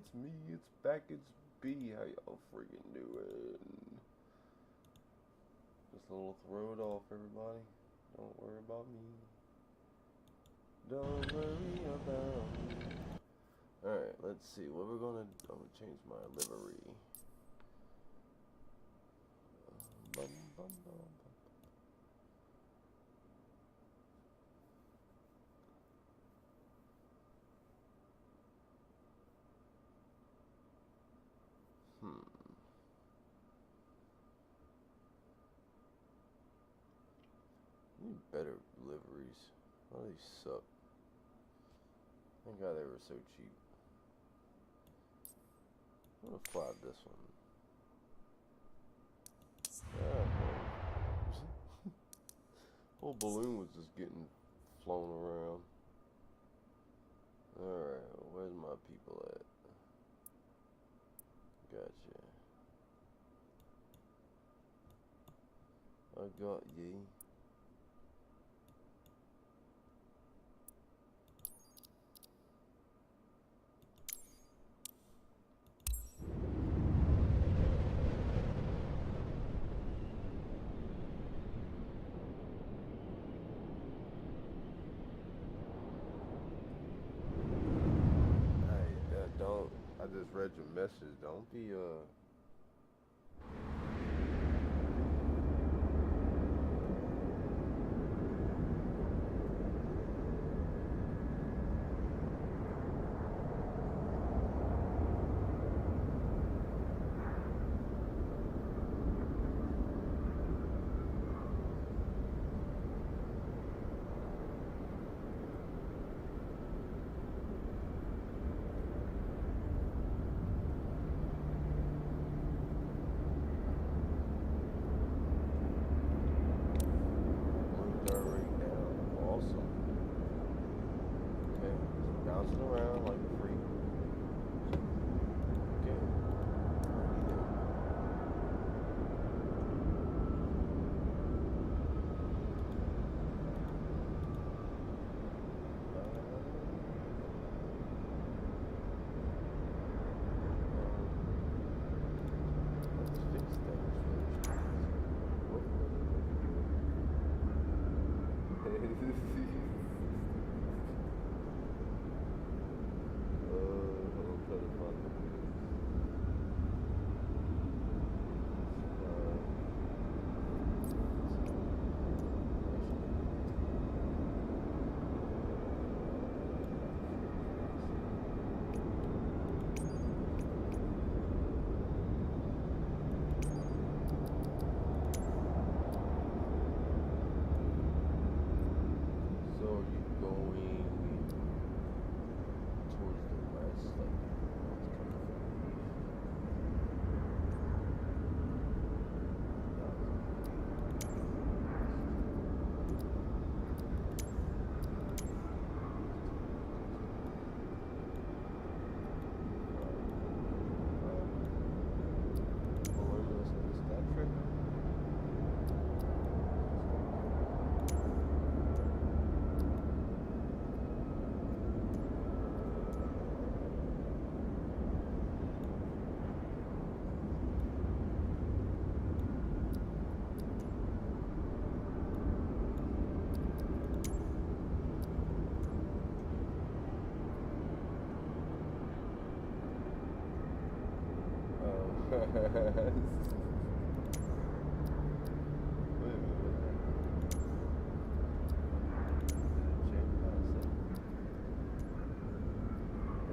it's me, it's back, it's B. How y'all freaking doing? Just a little throw it off, everybody. Don't worry about me. Don't worry about me. Alright, let's see. What we're gonna do. I'm gonna change my livery. Bum, bum, bum, bum. Need better liveries. Oh, these suck. Thank God they were so cheap. I'm gonna fly this one. Whole balloon was just getting flown around. Alright, where's my people at? Gotcha. I got ye. I just read your message. Don't be bouncing around like a freak. Okay.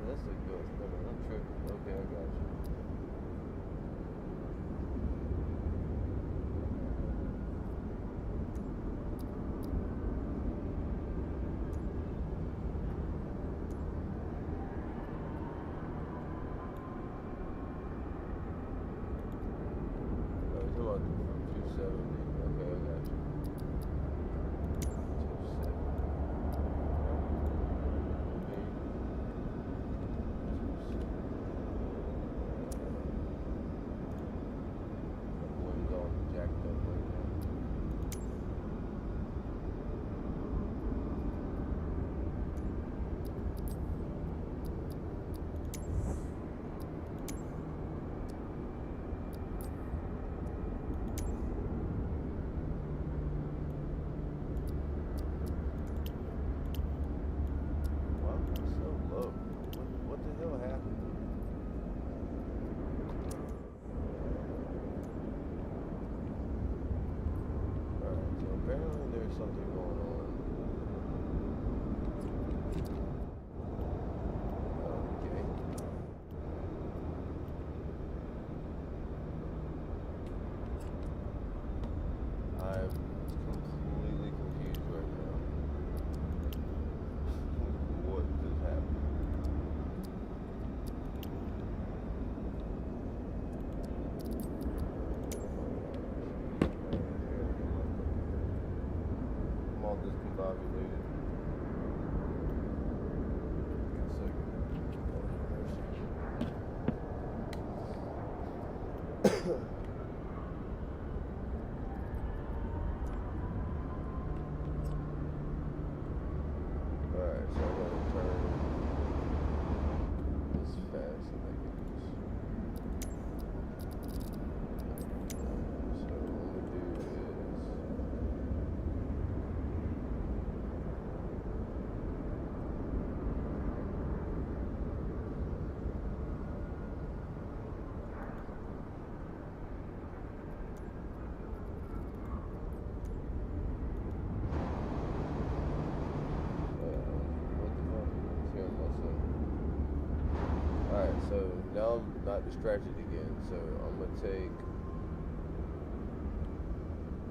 Let's fix that something going on. Okay. I'm completely confused right now. What just happened? I'm all discombobulated. Give me a second. Alright, so I'm gonna turn this fast and make it this. So what I'm gonna do is what the fuck? I'm scaring myself. Alright, so now I'm not distracted again. So I'm gonna take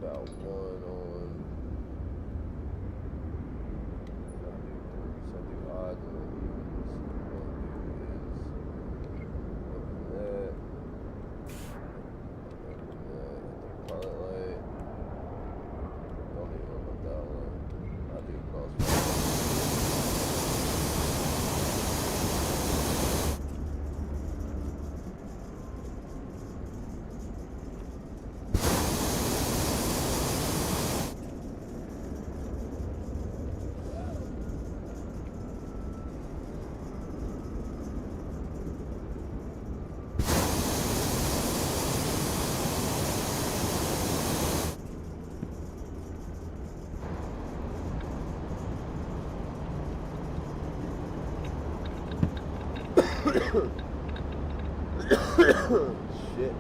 about one on. I'll do three. So I'll do odds and evens. What I'm gonna do is open that, hit the pilot light. Don't even know about that one. I'll do crossfire. Shit.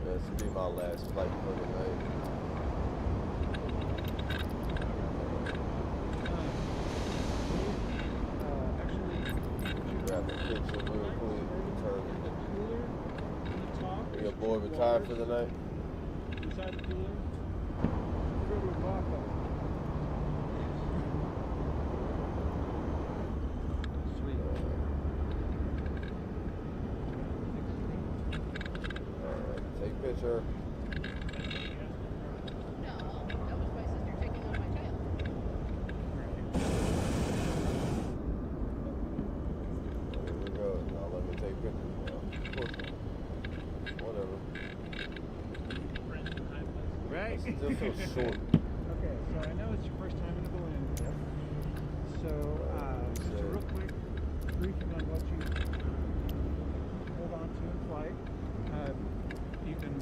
This will be my last flight for the night. Grab the picture real quick. Turn it. Are you boy retired for the night? Inside the cooler. Sweet. Alright, take picture. No, that was my sister taking on my child. Here we go. Now let me take pictures now. Whatever. Right? It still feels short. Okay, so I know it's your first time in the balloon. Yep. So, just a real quick briefing on what you hold on to in flight. You can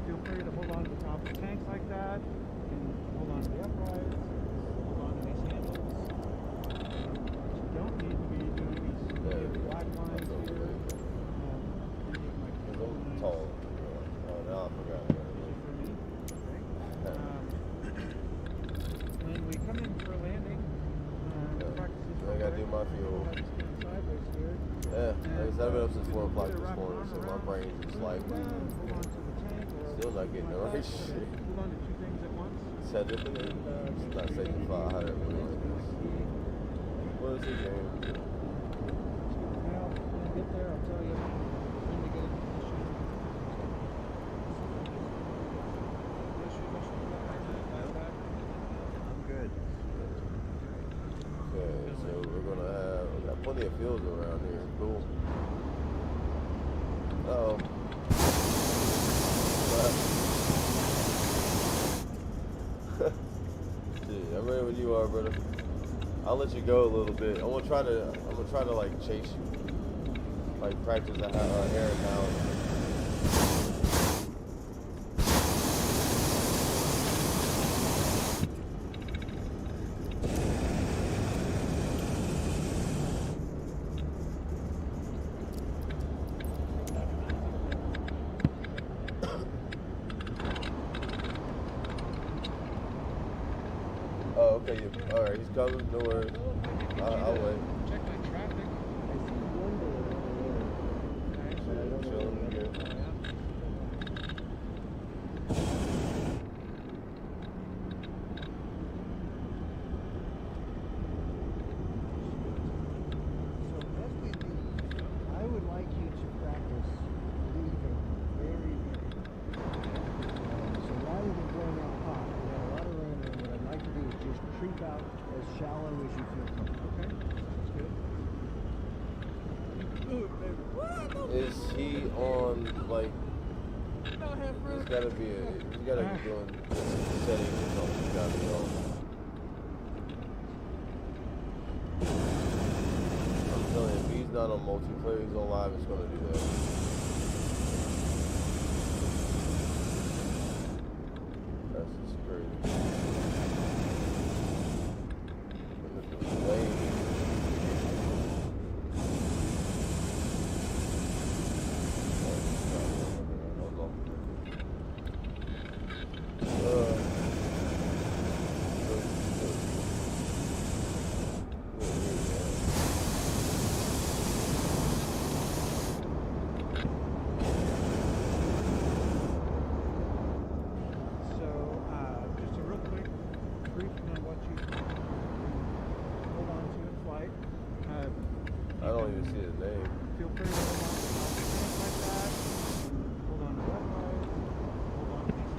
feel free to hold on to the top of the tanks like that. You can hold on to the uprights, hold on to these handles. What you don't need to be doing is black lines here. I'm tall. Oh, now I forgot. When we come in for a landing, practices I gotta do my fuel. sideways here. Yeah, I've been up since 4 o'clock this morning, so my brain's just like, Hold on to the tank or still not getting the right shit. hold on to two things at once. Technically, it's not safe to fly higher than this. What is it, game? Now, when I get there, I'll tell you when to get in position. I'm good. Okay, so we got plenty of fields around here. Cool. Uh-oh. Dude, I'm ready when you are, brother. I'll let you go a little bit. I'm gonna try to like chase you. Like practice air analogy. Okay, all right, he's coming. No worries. I'll wait. Check my traffic. I see one door over there, but I don't know Chilling where the again. other one is. So as we leave, I would like you to practice leaving very, very. So rather than going out hot, we got a lot of running room. What I'd like to do is just creep out as shallow as you feel comfortable. Okay, that's good. Is he on like? No, half He's gotta be doing settings or something. He's gotta be on. I'm telling you, if he's not on multiplayer, he's on live. It's gonna do that. That's just crazy. And this is way. So, just a real quick briefing on what you hold on to in flight. I don't even see his name. Feel free to hold on to things like that. Hold on to red light. Hold on to these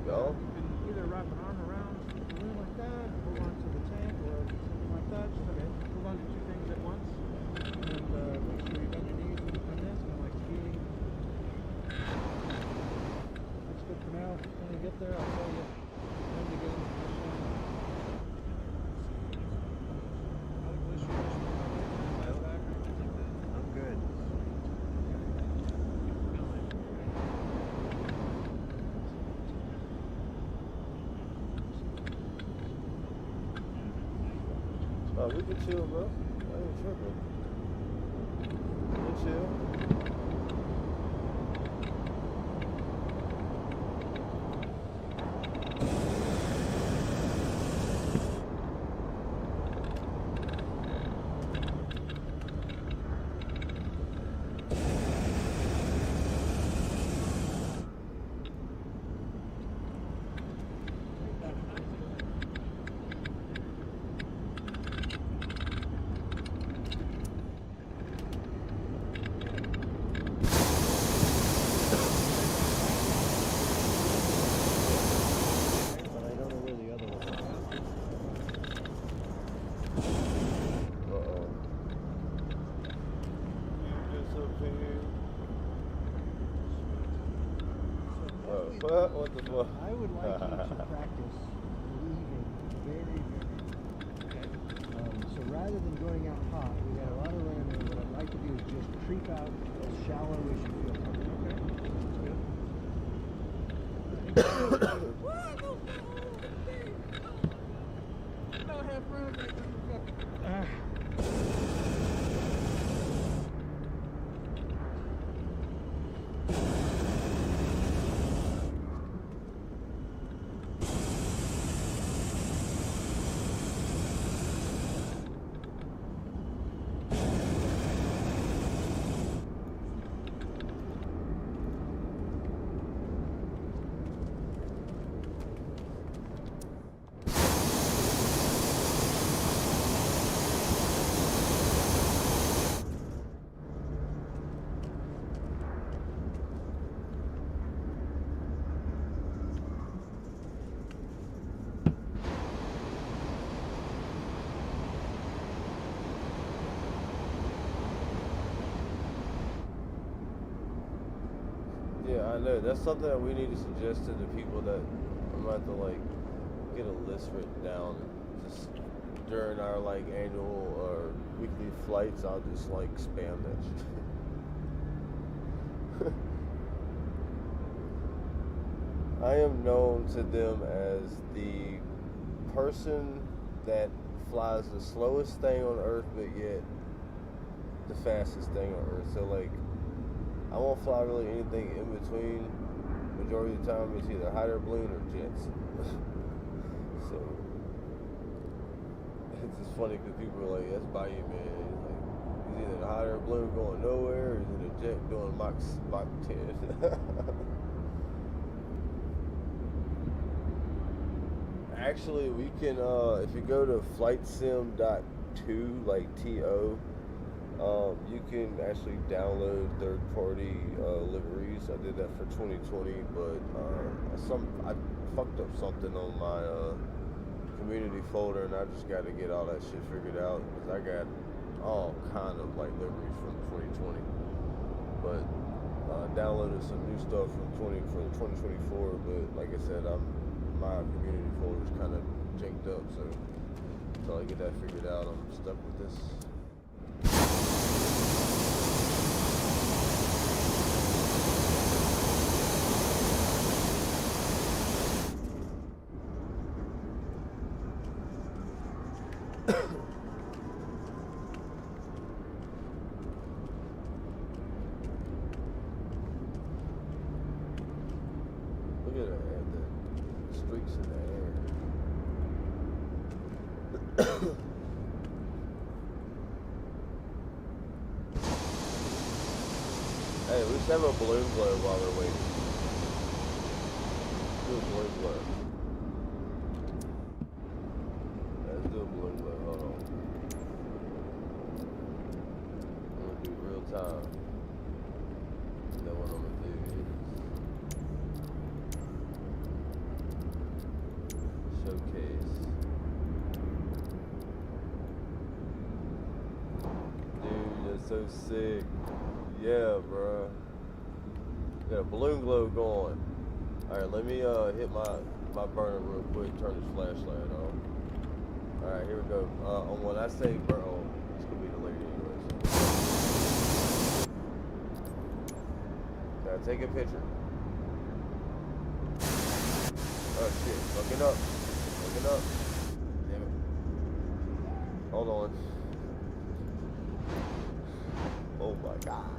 Go. You can either wrap an arm around the balloon like that, hold on to the tank, or something like that. Just hold on to two things at once, and make sure you bend your knees when you come in, kind of like skiing. That's good for now. When you get there, I'll tell you when to get into position. I'm good. Oh, we can chill, bro. I ain't tripping. We chill. But I don't know where the other one is. Uh-oh. You disappeared. What the fuck? I would like you to practice leaving very, very. So rather than going out hot, we got a lot of running room. What I'd like to do is just creep out as shallow as you feel comfortable. Okay, that's good. No half room. Yeah, I know. That's something that we need to suggest to the people that I'm about to like get a list written down. Just during our like annual or weekly flights, I'll just like spam that shit. I am known to them as the person that flies the slowest thing on earth, but yet the fastest thing on earth. So like, I won't fly really anything in between. Majority of the time, it's either hot air balloon or jets. So it's just funny because people are like, "That's by you, man." It's like, he's either a hot air balloon going nowhere, or he's in a jet doing Mach 10. Actually, we can, if you go to flightsim.to, like TO, you can actually download third-party liveries. I did that for 2020, but I fucked up something on my community folder, and I just got to get all that shit figured out because I got all kind of like liveries from 2020, but downloaded some new stuff for 2024. But like I said, my community folder is kind of janked up, so until I get that figured out, I'm stuck with this. Look at that, the streaks in the air. Hey, let's have a balloon blow while we're waiting. Do a balloon blow. Let's do a balloon blow. Hold on. I'm gonna do real time. Then what I'm gonna do is showcase. Dude, that's so sick. Yeah, bro. Got a balloon glow going. Alright, let me hit my burner real quick, turn this flashlight on. Alright, here we go. On when I say burn, oh, it's gonna be the lady anyways. Gotta take a picture. Oh shit, looking up. Looking up. Damn it. Hold on. Oh my god.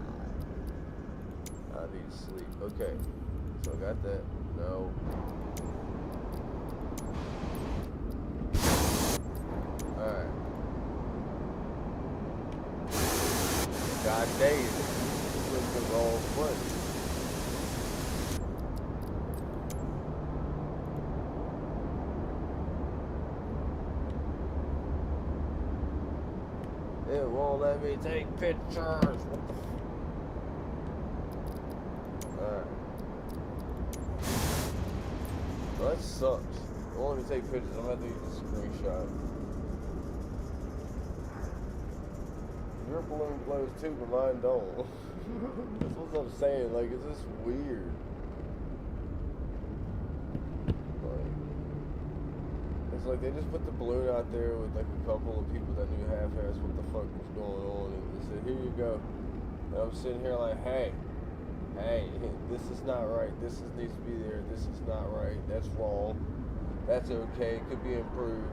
I need to sleep. Okay. So I got that. No. Alright. God dang it. This was the wrong button. It won't let me take pictures. What the Alright. Well, that sucks. It won't let me take pictures. I'm gonna have to use a screenshot. Your balloon blows too, but mine don't. That's what I'm saying. Like, it's just weird. Like, it's like they just put the balloon out there with like a couple of people that knew half-ass what the fuck was going on, and they said, "Here you go." And I'm sitting here like, "Hey, this is not right. This needs to be there. This is not right. That's wrong. That's okay. It could be improved."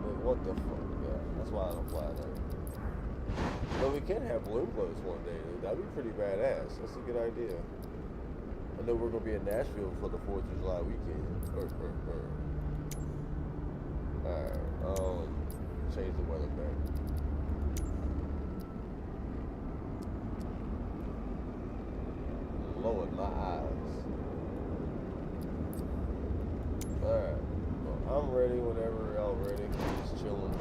But what the fuck? Yeah, that's why I don't fly there. But we can have balloon blows one day, dude. That'd be pretty badass. That's a good idea. I know we're gonna be in Nashville for the 4th of July weekend. Alright, change the weather back. Lord, my eyes. Alright, well, I'm ready whenever y'all ready. Just chilling.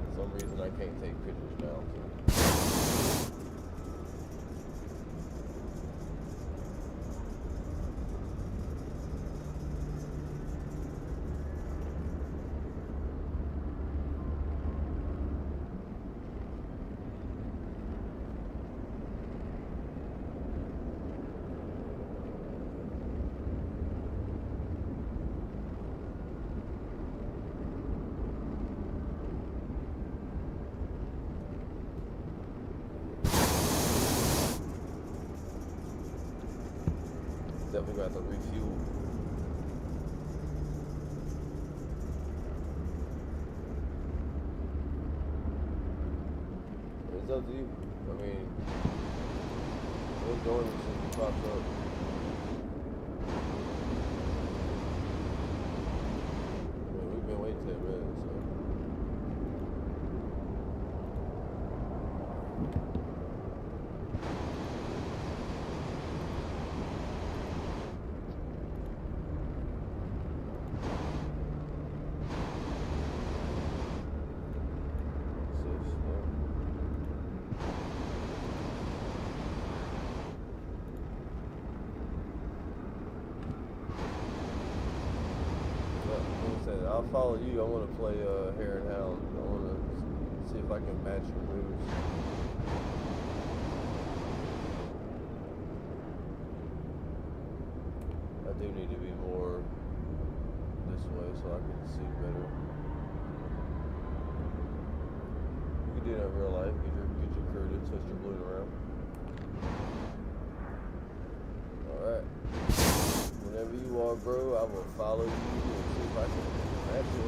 For some reason I can't take pictures now. think I have to refuel. It's up to you. I mean, we're doing this since you popped up. I mean, we've been waiting 10 minutes, so. I'll follow you. I want to play Hare and Hound. I want to see if I can match your moves. I do need to be more this way so I can see better. You can do that in real life. Get your crew to twist your balloon around. Alright. Whenever you are, bro, I will follow you and see if I can match you.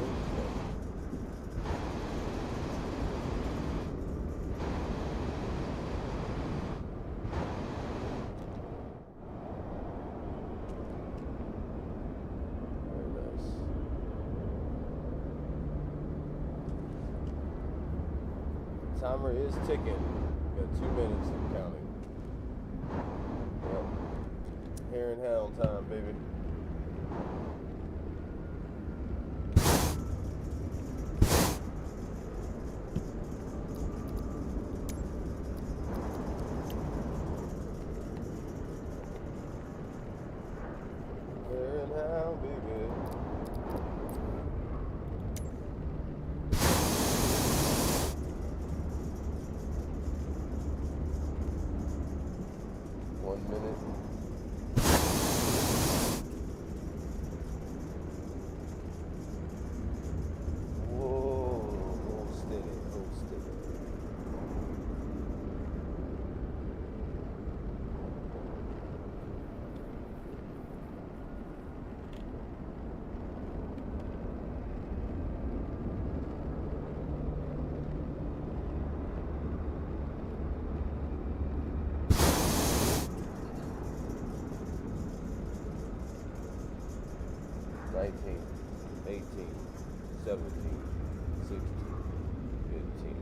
Very nice. Timer is ticking. Got 2 minutes and counting. Yep. Hare and Hound time, baby. Hare and Hound, baby. One minute. Nineteen, 18, 17, 16, 15,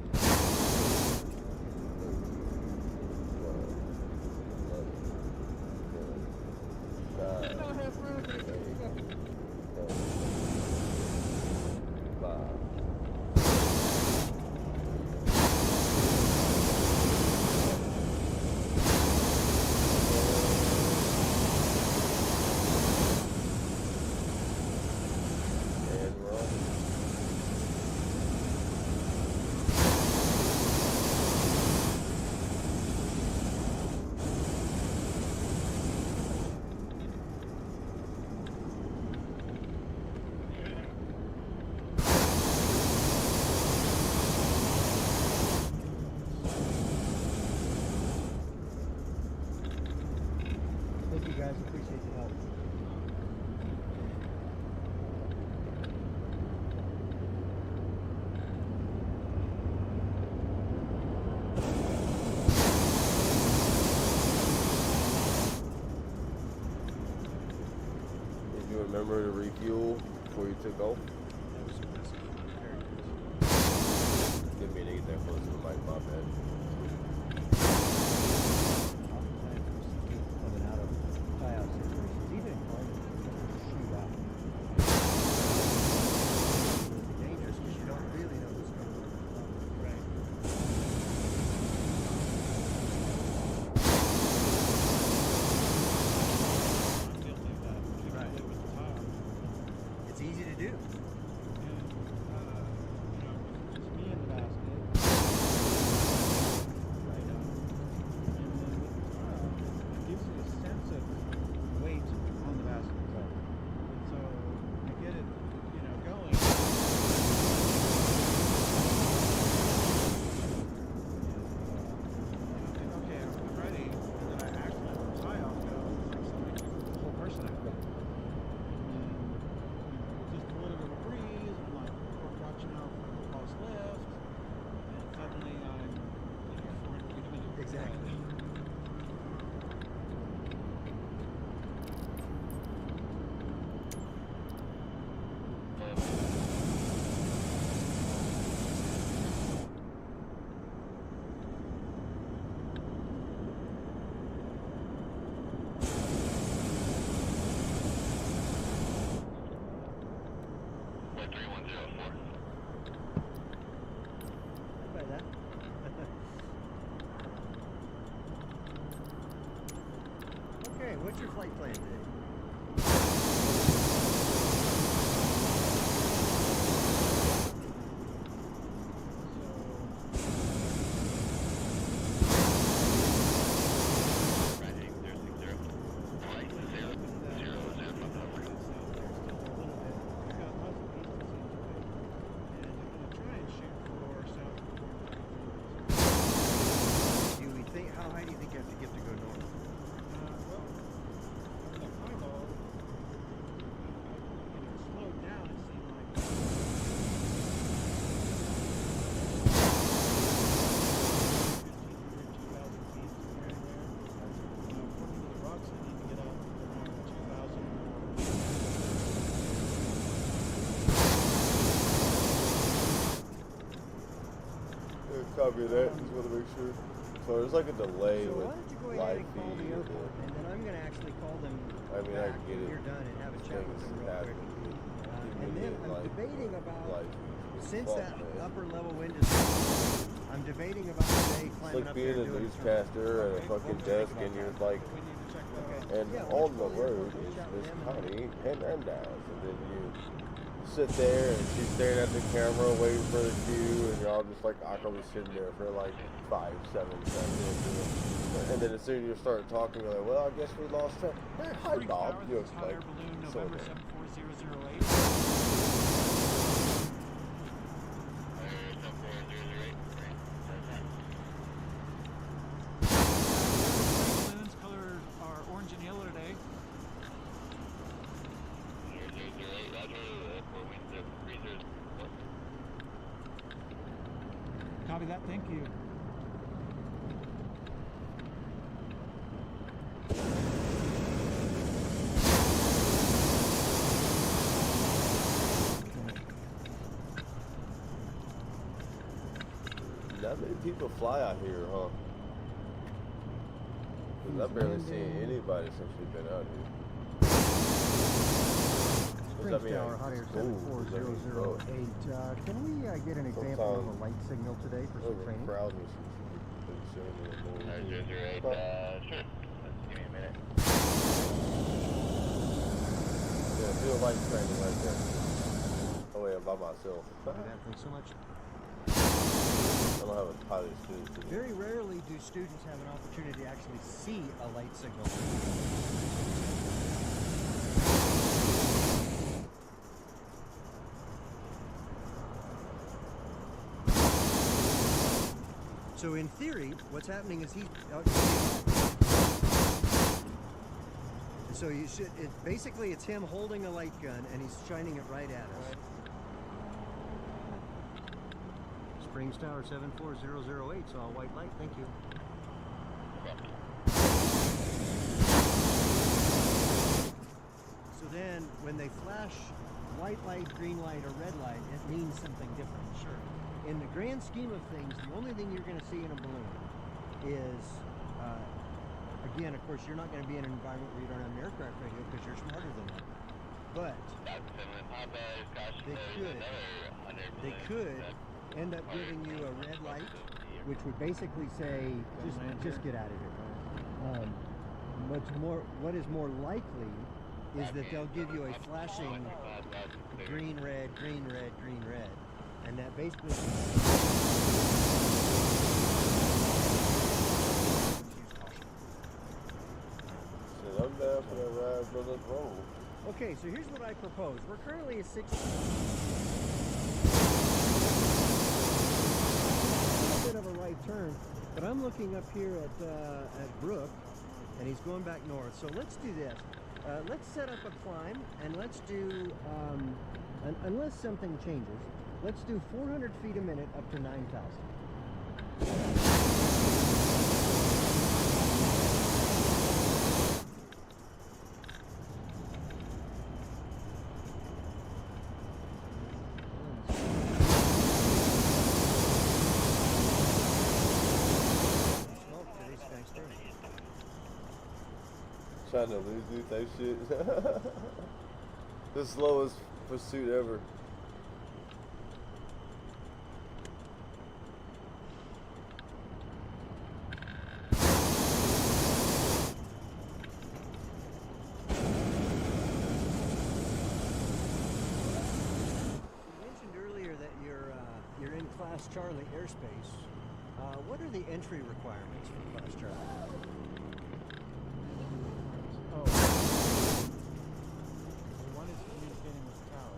Thank you guys, appreciate the help. Did you remember to refuel before you took off? That was impressive. Very good. Didn't mean to get that close to the mic, my bad. Oftentimes we see people coming out of tie-out situations, even in cars, shoot out. It's dangerous because you don't really know what's going on. Right. I'm guilty of that, particularly with the tile. It's easy to do. And, just me in the basket. What's your flight plan today? How high do you think you have to get to go north? Slowed down, it seemed like. 1,500, 2,000 feet, somewhere in there. According to the rocks, I need to get up around 2,000 Copy that. Just want to make sure. So there's like a delay So with why don't you go ahead live and call the feed. airport, and then I'm going to actually call them I mean, I back get when it. you're done and have a chat with them real quick. And And then I'm debating about, since that upper level wind is, I'm debating about today It's climbing like up being there a and doing newscaster at a fucking desk and you're like, We need to check that out. and Yeah, on we'll the call the road airport, we'll is chat with Miss them Connie Hernandez, and then you sit there and she's staring at the camera waiting for the cue, and you're all just like awkwardly sitting there for like 5, 7 seconds, and then as soon as you start talking, you're like, well, I guess we lost track. Hey, hi, Spring Bob. Tower, You're this is hot like, air balloon, so November there. 74008. Balloons color are orange and yellow today. Copy that, thank you. Not many people fly out here, huh? Because I've barely seen anybody since we've been out here. Springs Tower, hot air 74008. Can we get an example of a light signal today for some training? Crowd me since you've been showing me a little. 008, sure. Let's give me a minute. Yeah, do a light training right there. Oh wait, I'm by myself. Thanks so much. I don't have a pilot student today. Very rarely do students have an opportunity to actually see a light signal. So in theory, what's happening is so you should, basically it's him holding a light gun and he's shining it right at us. Springs Tower 74008, saw a white light, thank you. So then when they flash white light, green light, or red light, it means something different. Sure. In the grand scheme of things, the only thing you're going to see in a balloon is, again, of course, you're not going to be in an environment where you don't have an aircraft radio because you're smarter than that. But they could end up giving you a red light, which would basically say, just get out of here. What is more likely is that they'll give you a flashing green, red, green, red, green, red. And that basically... I'm down for that ride, brother. Roll. Okay, so here's what I propose. We're currently at 6... A bit of a right turn, but I'm looking up here at Brook, and he's going back north. So let's do this. Let's set up a climb, and let's do, unless something changes, let's do 400 feet a minute up to 9,000. Trying to lose you type shit. The slowest pursuit ever. Class Charlie airspace, what are the entry requirements for Class Charlie? Oh. One is communicating with the tower.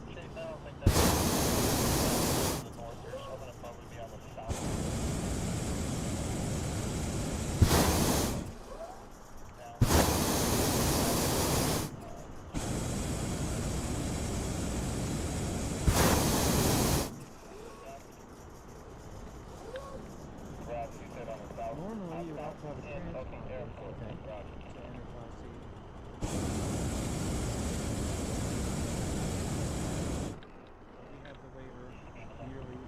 Chase, I don't think that's the north. There's something above would be on the south. Normally, you would have to have a transponder to enter Class C. We have the waiver nearly.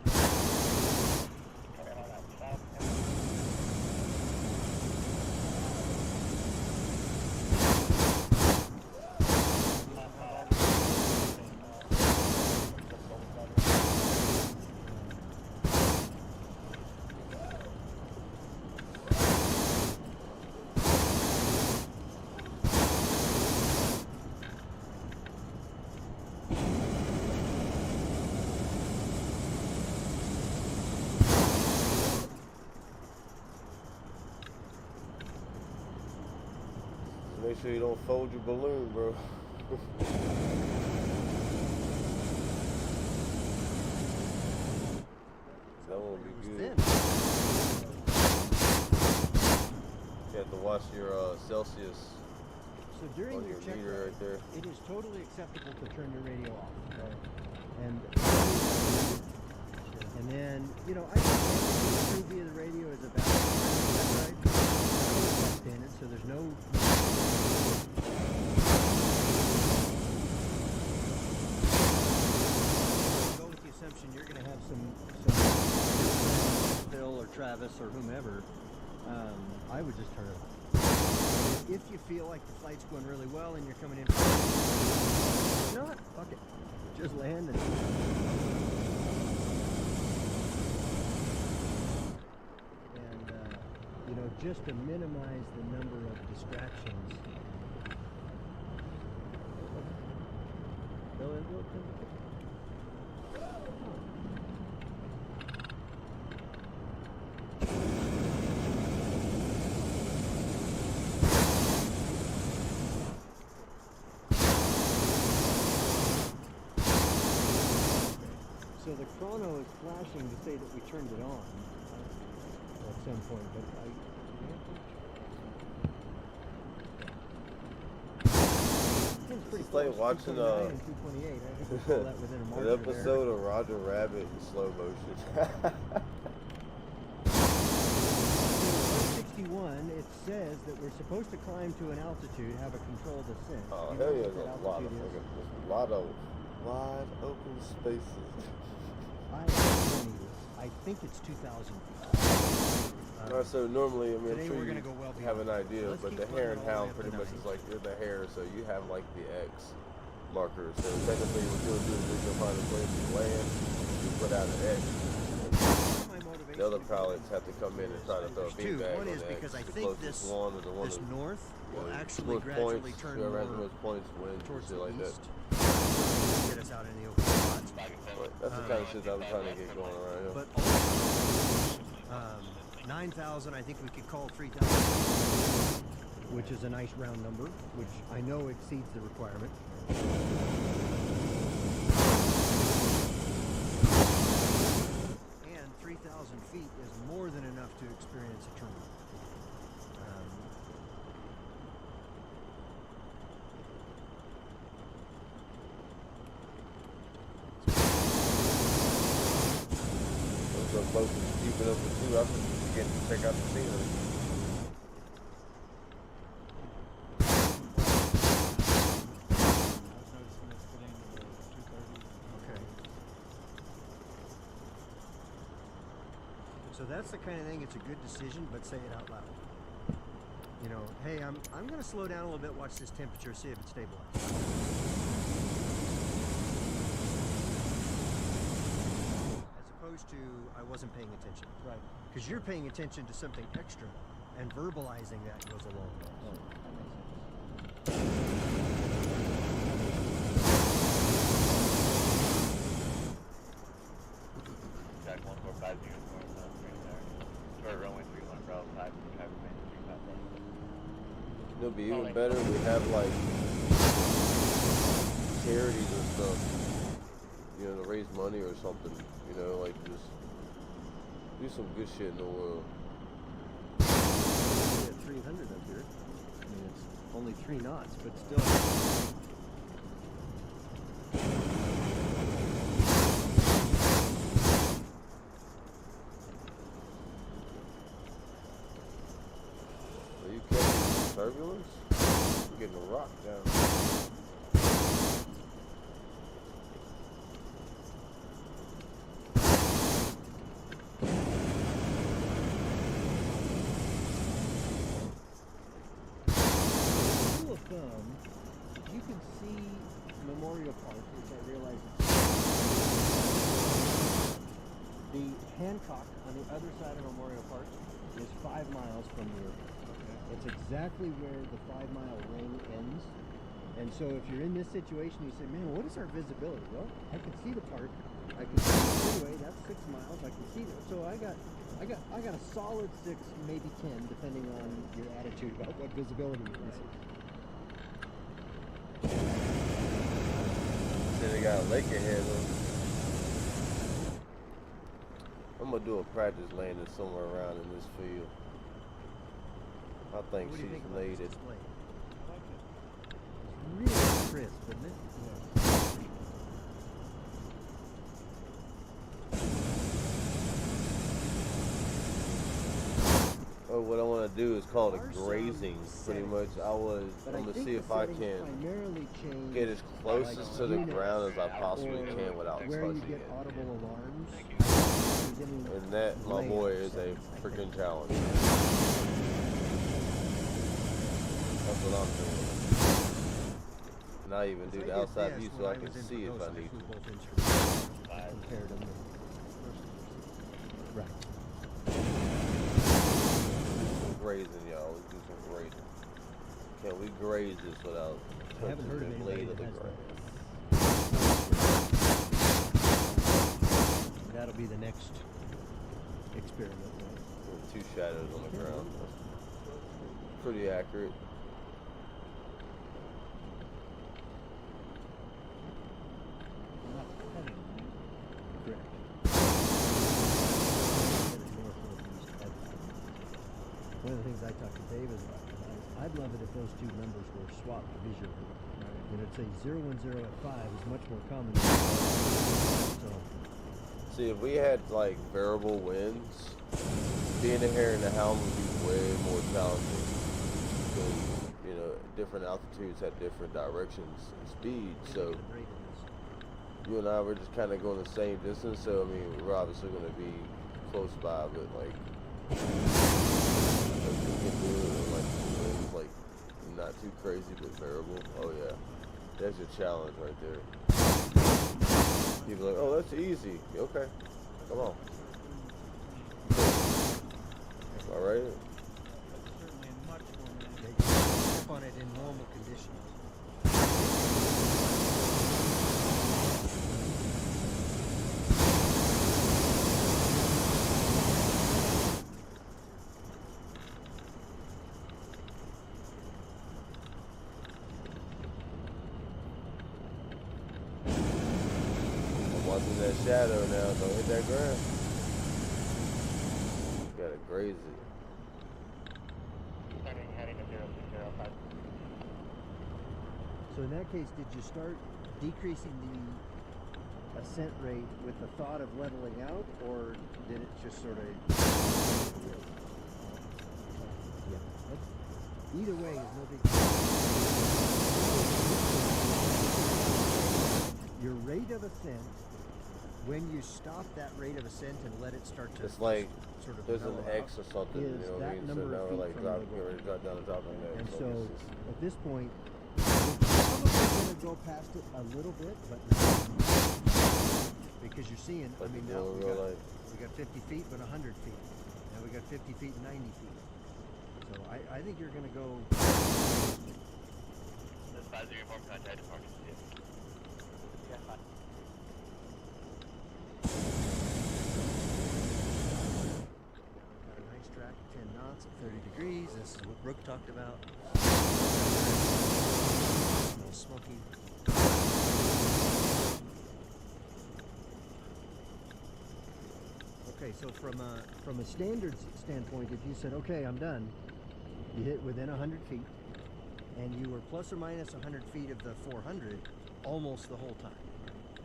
Make sure you don't fold your balloon, bro. That won't be good. You have to watch your Celsius So during on your your check meter ride, right there. it is totally acceptable to turn your radio off. And then, you know, I think everything through via the radio is about right? In it, so there's no. Go with the assumption you're going to have some Phil or Travis or whomever. I would just turn it off. If you feel like the flight's going really well and you're coming in, not fuck it, just land and. You know, just to minimize the number of distractions. So the chrono is flashing to say that we turned it on at some point, but It's like watching an episode of Roger Rabbit in slow motion. 61, it says that we're supposed to climb to an altitude, have a controlled ascent. Oh, You hell know yeah, what there's that a lot of altitude is? fucking, wide open spaces. I think it's 2,000. Alright, so normally, I mean, Today I'm sure we're you gonna go well have an beyond. idea, Let's but keep the going hare and all the way hound up pretty to much 9. is like, you're the hare, so you have like the X marker. So technically what you'll do is you'll find a place to land, you put out an X. The other pilots have to come in and try to throw a Two. beanbag One on is the X. because I The think closest this, one or the one this that, north will you know, actually most gradually points, turn whoever has the more most points wins, towards shit the like that. east. Get us out in the open spots. But that's the kind of shit that I'm trying to get going around here. But also, 9,000, I think we could call 3,000, which is a nice round number, which I know exceeds the requirement. And 3,000 feet is more than enough to experience a terminal. So close to keeping up with you, I'm just getting to check out the scenery. Okay. So that's the kind of thing, it's a good decision, but say it out loud. You know, hey, I'm going to slow down a little bit, watch this temperature, see if it stabilizes. As opposed to, I wasn't paying attention. Right. Because you're paying attention to something extra, and verbalizing that goes a long way. Oh, that makes sense. you go north on 3 there. Short runway 31, Bravo 5, traffic Maine 35. It'll be even better if we have like charities and stuff, you know, to raise money or something, you know, like just do some good shit in the world. Yeah, 300 up here. I mean, it's only 3 knots, but still. Are you catching turbulence? You're getting a rock down. Rule of thumb, you can see Memorial Park, which I realize is the Hancock on the other side of Memorial Park is 5 miles from the airport. It's exactly where the 5-mile ring ends. And so if you're in this situation, you say, man, what is our visibility? Well, I can see the park. I can see the freeway. That's 6 miles. I can see that. So I got a solid 6, maybe 10, depending on your attitude about what visibility is. Say they got a lake ahead of them. I'm gonna do a practice landing somewhere around in this field. I think What do you she's think about made this it. display? I like it. It's really crisp, isn't it? Oh, what I want to do is call it Our grazing. sound Pretty much, settings. But I'm I gonna think see the if I settings can primarily change get as closest like to the units ground as I possibly or can without where you touching get it. audible alarms. I don't think there's any And that, my layout boy, is a settings, I freaking think. challenge. That's what I'm doing. And I even do I the did outside this view when so I was can in see if I Pagosa. need flew to. both instruments. I compared them. Right. Grazing, y'all. Let's do some grazing. Can we graze this without I haven't heard of touching the anybody blade of that the has grass? That'll be the next experiment. With 2 shadows on the ground. That's pretty accurate. Not cutting, right? Correct. One of the things I talked to David about, I'd love it if those 2 numbers were swapped visually. And it'd say 010 at 5 is much more common than so See, if we had like variable winds, being a hare in the helm would be way more challenging. Because, you know, different altitudes have different directions and speeds. So you and I were just kind of going the same distance. So I mean, we're obviously going to be close by, but like, we can do it like winds, like not too crazy but variable. Oh yeah, that's your challenge right there. People are like, oh, that's easy. Okay, come on. All right. That's certainly much more they manageable. can step on it in normal conditions. I'm watching that shadow now. Don't hit that ground. You gotta graze it. Turning, heading to 0605. So in that case, did you start decreasing the ascent rate with the thought of leveling out, or did it just sort of? Yeah. Either way is no big deal. Your rate of ascent, when you stop that rate of ascent and let it start to It's like sort of there's an mellow X out, or something, you is know what I that mean? So number now of we're feet like from drop, the get ready to drop down and drop on that. And So so it's just, at this point, we're probably going to go past it a little bit, but not because you're seeing. I Like mean, you're now doing we real got, life. we got 50 feet, but 100 feet. Now we got 50 feet and 90 feet. So I think you're going to go. This 50 form contact departure. Yeah, fine. spots at 30 degrees. This is what Brooke talked about. Smells smoky. Okay, so from a standards standpoint, if you said, okay, I'm done, you hit within 100 feet, and you were plus or minus 100 feet of the 400 almost the whole time.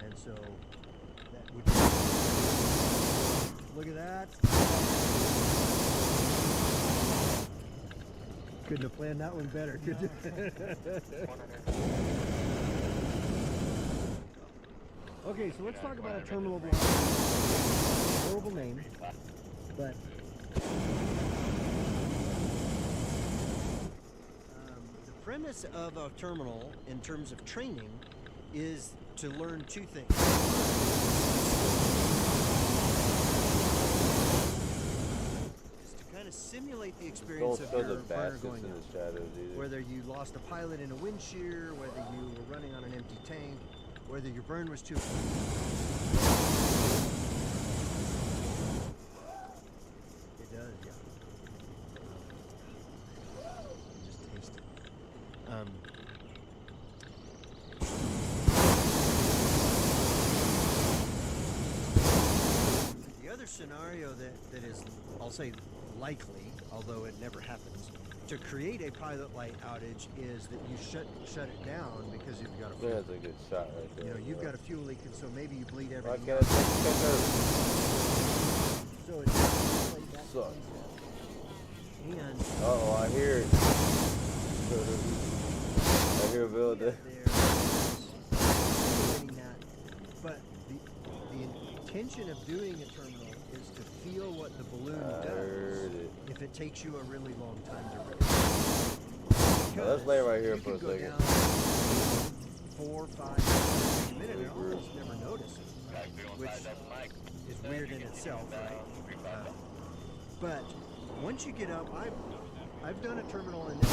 And so that would look at that. Couldn't have planned that one better, could you? Okay, so let's talk about a terminal block. Horrible name, but the premise of a terminal in terms of training is to learn two things. Is to kind of simulate the experience of your burner going out. Whether you lost a pilot in a wind shear, whether you were running on an empty tank, whether your burn was too It does, yeah. Just taste it. The other scenario that is, I'll say, likely, although it never happens, to create a pilot light outage is that you shut it down because you've got a fuel. Yeah, that's a good shot right there. You know, you've got a fuel leak, and so maybe you bleed Why everything can't out. I take her? So it's simulate that Suck. concept. And Uh-oh, I hear it. I hear Bill there. Simulating that, but the intention of doing a terminal is to feel what the balloon heard does it. if it takes you a really long time to reach. Now, let's lay right here You for a can go second. down 4, 5, 6 minutes and almost never notice it, which is weird in itself, right? But once you get up, I've done a terminal in this.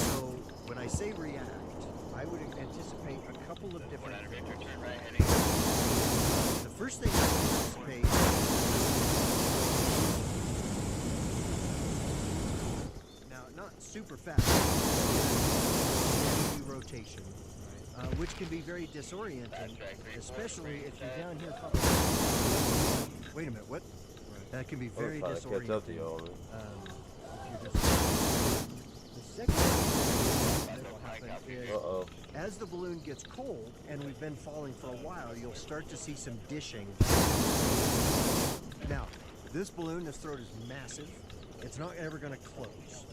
So when I say react, I would anticipate a couple of different things. The first thing I would anticipate, now not super fast, steady rotation, which can be very disorienting, especially if you're down here. Wait a minute, what? That can be very I'm trying to catch up to disorienting. y'all. The second thing that will happen is, Uh-oh. as the balloon gets cold, and we've been falling for a while, you'll start to see some dishing. Now, this balloon, this throat is massive. It's not ever going to close.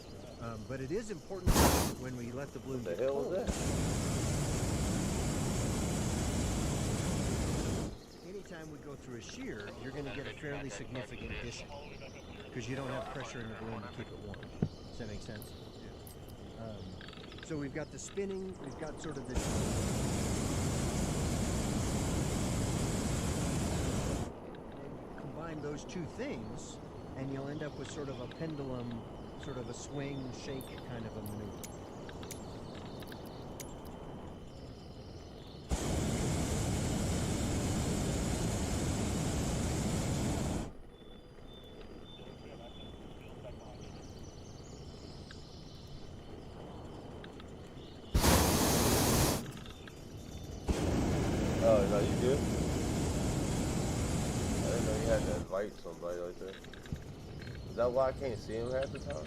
But it is important when we let the balloon What the get hell cold. was that? Anytime we go through a shear, you're going to get a fairly significant dishing because you don't have pressure in the balloon to keep it warm. Does that make sense? So we've got the spinning, we've got sort of this. Combine those two things, and you'll end up with sort of a pendulum, sort of a swing, shake kind of a maneuver. Oh, no, you good? I didn't know you had to invite somebody like that. Is that why I can't see him half the time?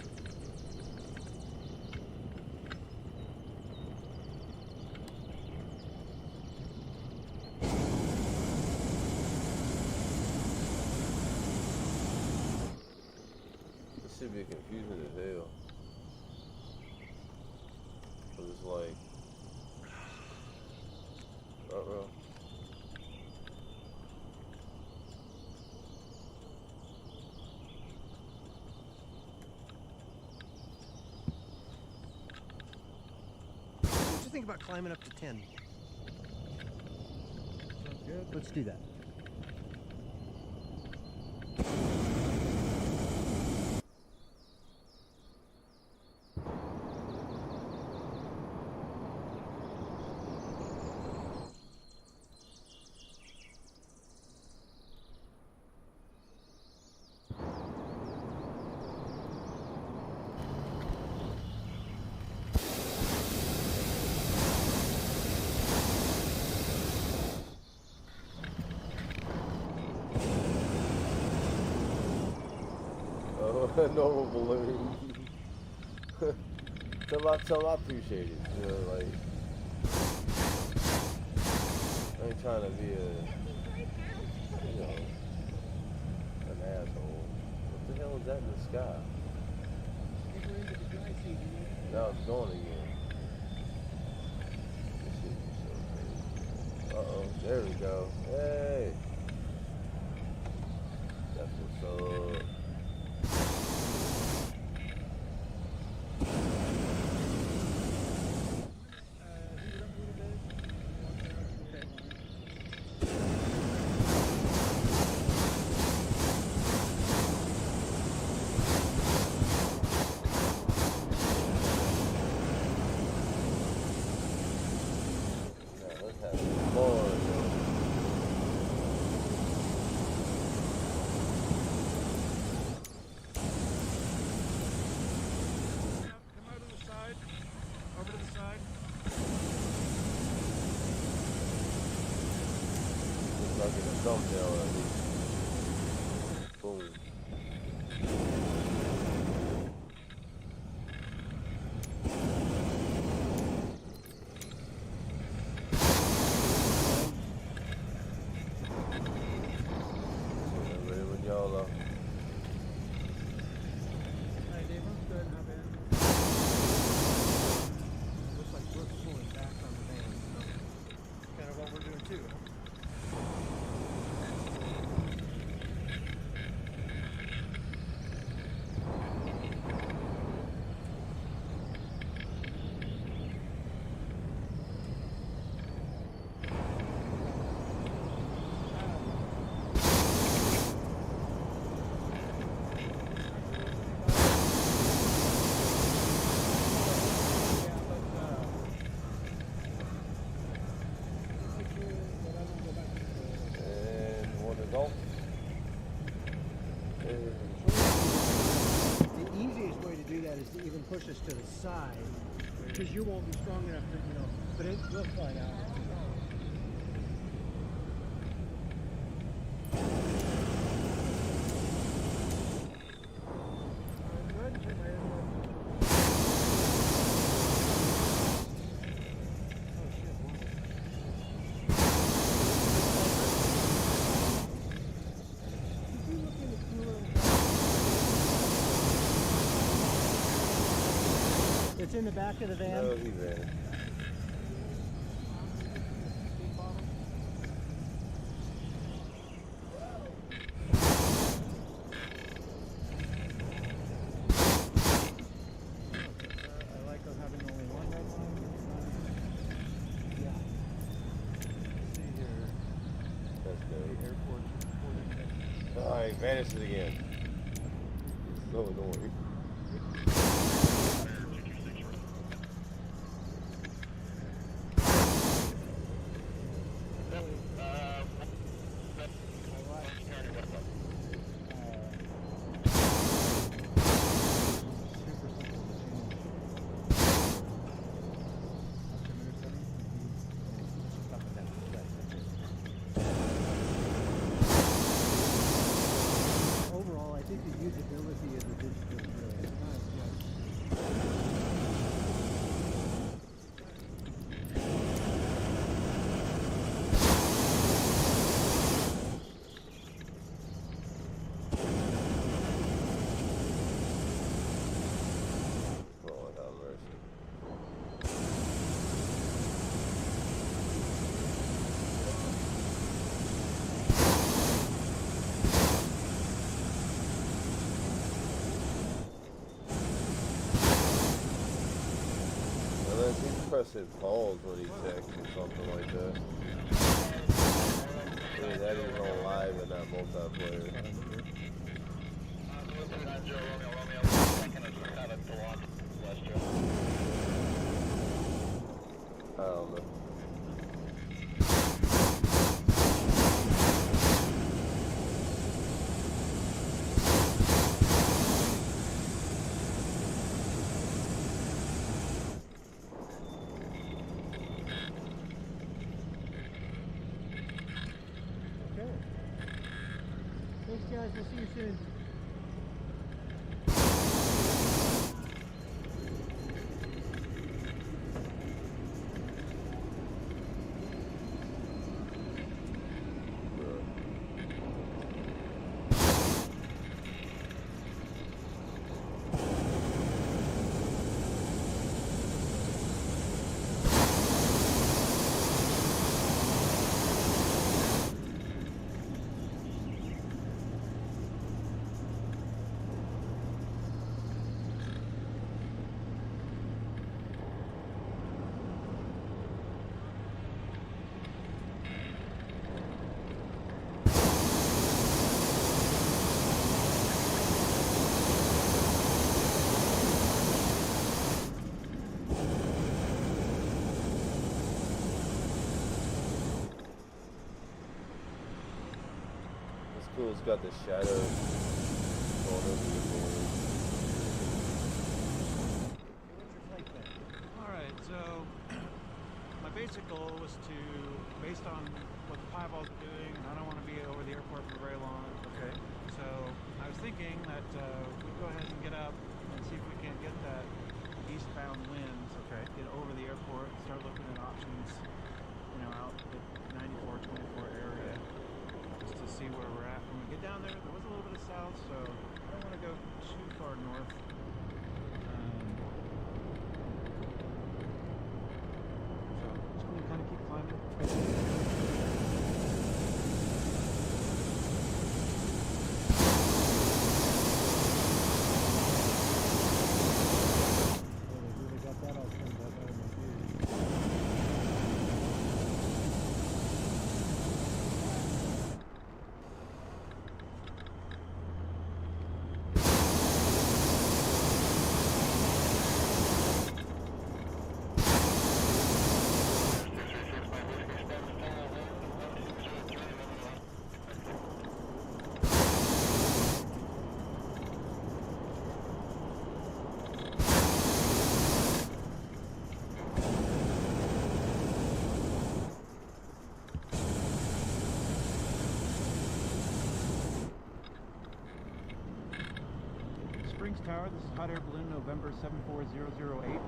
This should be confusing as hell. Cause it's like, uh-oh. What do you think about climbing up to 10? Sounds good. Let's do that. a normal balloon. Tell 'em I appreciate it. You know, like I ain't trying to be you know, an asshole. What the hell is that in the sky? We're into the dry season. Now it's going again. This shit is so crazy. Uh-oh, there we go. Hey! That's what's up. Now let's have some more. Come out to the side. Over to the side. Looks like it's a thumbnail at least. Boom. Ready when y'all are. Hey, Dave, I'm good. How bad? Looks like we're pulling back on the van. Kind of what we're doing too. And one is off. The easiest way to do that is to even push us to the side, because you won't be strong enough to, but we'll find out. It's in the back of the van. No, he ran. I like having only one red line. Yeah. See here. That's good. Airport reporting. Alright, vanishes again. It's so annoying. Overall, I think the usability of the digital is really nice. Lord have mercy. Unless he pressing pause when he texts or something like that. Yeah, that is on live in that multiplayer. I don't know. Okay. Thanks, guys. We'll see you soon. cool. It's got the shadow going over the board. What's your flight plan? Alright, so my basic goal was to, based on what the piebald's doing, and I don't want to be over the airport for very long. Okay. So I was thinking that we'd go ahead and get up and see if we can get that eastbound wind. Okay. Get over the airport, start looking at options, out at 94-24 area, just to see where we're at. When we get down there, there was a little bit of south, so I don't want to go too far north. So just going to kind of keep climbing. Springs Tower, this is Hot Air Balloon November 74008.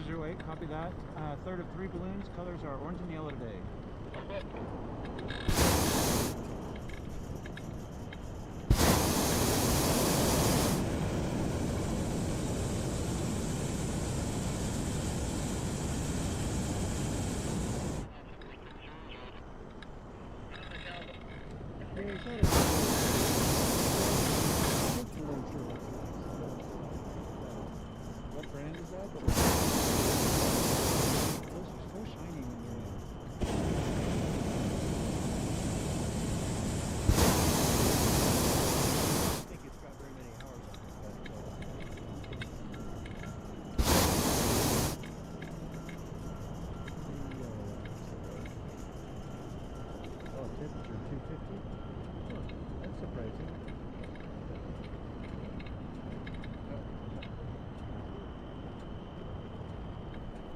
208, copy that. Third of 3 balloons, colors are orange and yellow today. What brand is that? Those are so shiny when they're in. I don't think it's got very many hours on it, oh, temperature 250? Huh, that's surprising.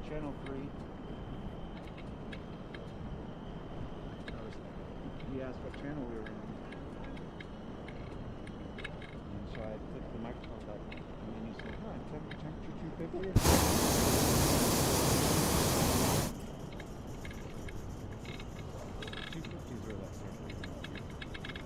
Channel 3. He asked what channel we were in. And so I clicked the microphone button. And then he said, temperature 250? 250s are that temperature.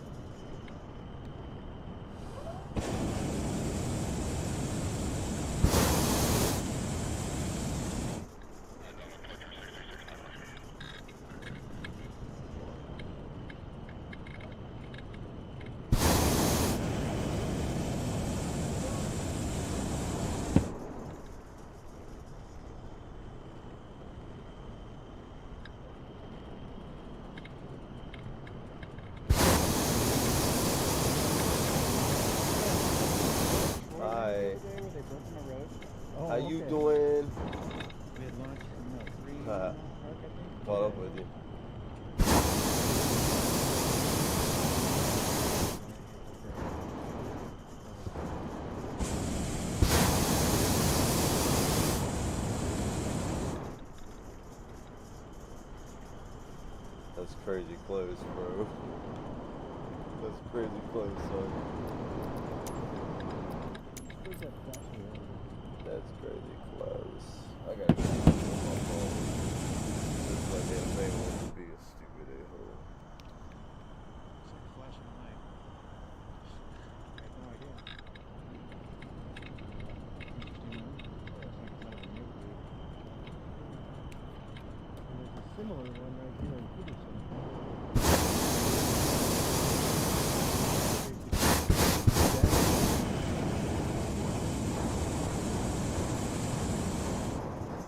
Hi. Where they broke my road. Oh, How you okay. doing? We had lunch from 3 Uh-huh. Park, I think. Caught up with you. That's crazy close, bro. That's crazy close, son. Where's that flashing light? That's crazy close. I gotta get this on my phone. Looks like that man wants to be a stupid a-hole. It's like a flashing light. I have no idea. Interesting, huh? Looks like it's out of the neighborhood. And there's a similar one right here in Peterson.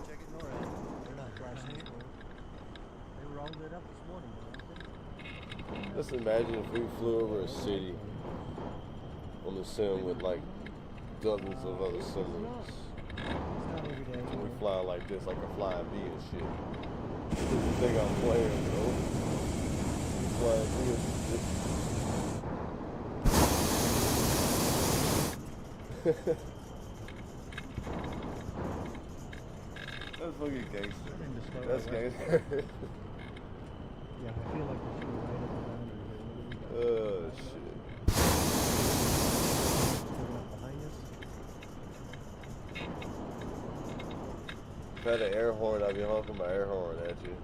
Check it north. They're not flashing anymore. They were all lit up this morning, weren't Just imagine if we flew over a city on the sim with like dozens of other simmers. they? It's not every day. You We know. flying like this, like a flying bee and shit. You think I'm playing, bro? Flying bee and shit. That's fucking gangster. I mean, to slow That's it gangster. Yeah, I feel like we're sort of right at the boundary here. What do we got? Oh shit. Coming up behind us. If I had an air horn, I'd be honking my air horn at you.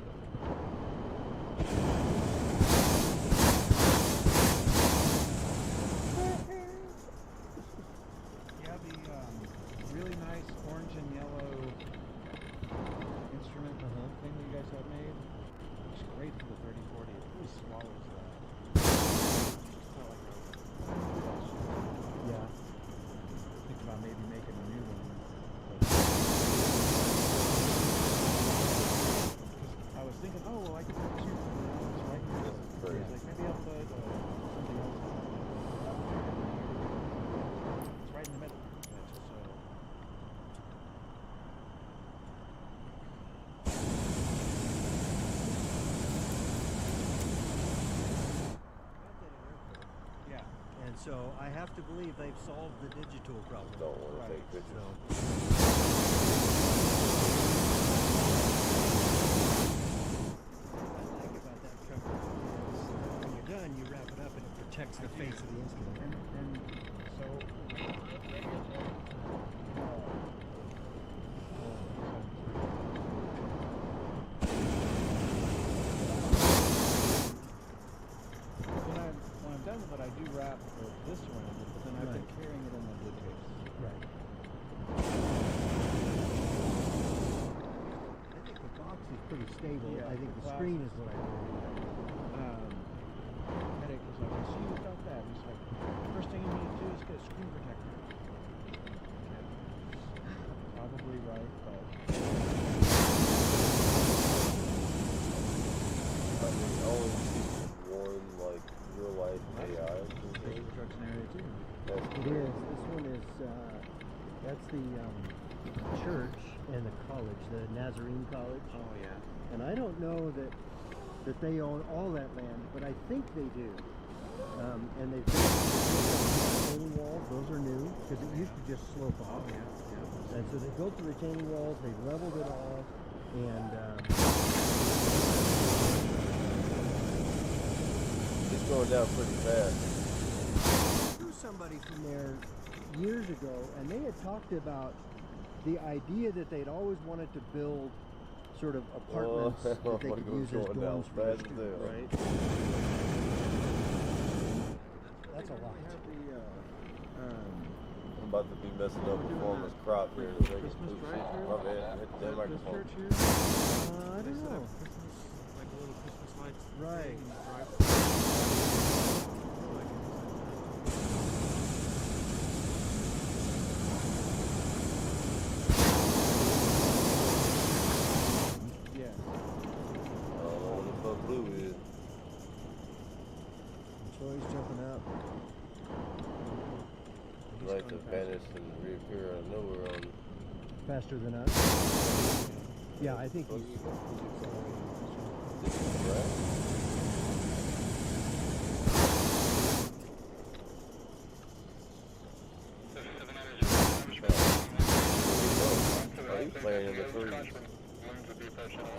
Yeah, the really nice orange and yellow instrument thing that you guys have made. It's great for the 3040. It really swallows that. It's not like a Yeah. think about maybe making a new one. I was thinking, oh well, I could put two for now. It's right here. This is crazy. I was like, maybe I'll put something else on it. It's right in the middle. That's just so. Yeah. And so I have to believe they've solved the digital problem. Don't want to Right. take pictures. So, what I like about that cover is when you're done, you wrap it up and it protects the face of the instrument. And so. When I'm done with it, I do wrap this around it, but then I've been Right. carrying it in my blue case. Right. I think the box is pretty stable. Yeah, I think the the glass screen is- is what I worry about. Headache was like, I see you got that. He's like, first thing you need to do is get a screen protector. Probably right, but I mean, I only see one like real life AI. special trucks in area too. That's It is. This one is, that's the church and the college, the Nazarene College. Oh yeah. And I don't know that they own all that land, but I think they do. And they've built retaining walls. Those are new because it used to just slope off. Yeah. And so they built the retaining walls. They've leveled it all, and it's going down pretty fast. knew somebody from there years ago, and they had talked about the idea that they'd always wanted to build sort of apartments that they could use as going down dorms for their fast as students, hell. right? That's a lot. I'm about to be messing up performance crop here in a second. Christmas Oops, drive-thru? my bad. Hit that This microphone. church here, I they don't set know. up Christmas, like a little Christmas lights Right. thing and you drive. Yeah. I don't know what the fuck blue is. Troy's jumping up. He likes to vanish and reappear out of nowhere on Faster than us. Yeah, I think he's accelerating. this is right. Oh, he's playing in the freeze.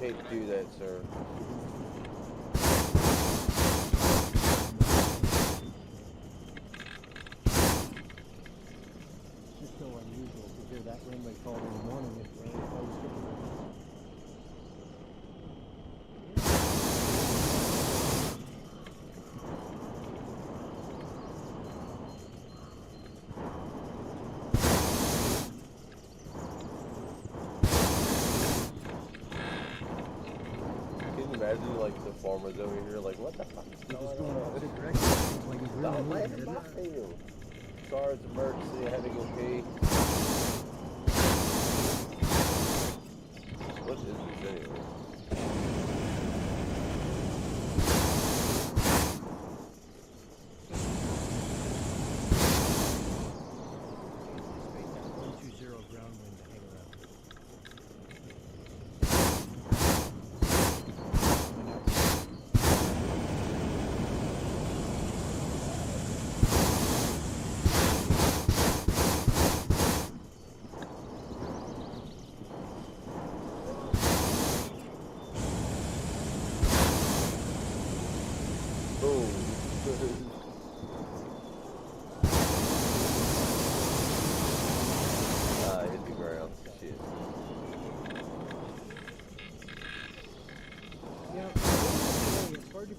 Can't do that, sir. It's just so unusual to hear that runway called in the morning. It's always different. Can you imagine, like, the farmers over here, like, what the fuck is He's just going going on? opposite direction. It's like he's really Stop moving, landing isn't my it? field. Sorry, it's an emergency. I had to go pee. What is this anyway? Space out 120 ground wind to hang around.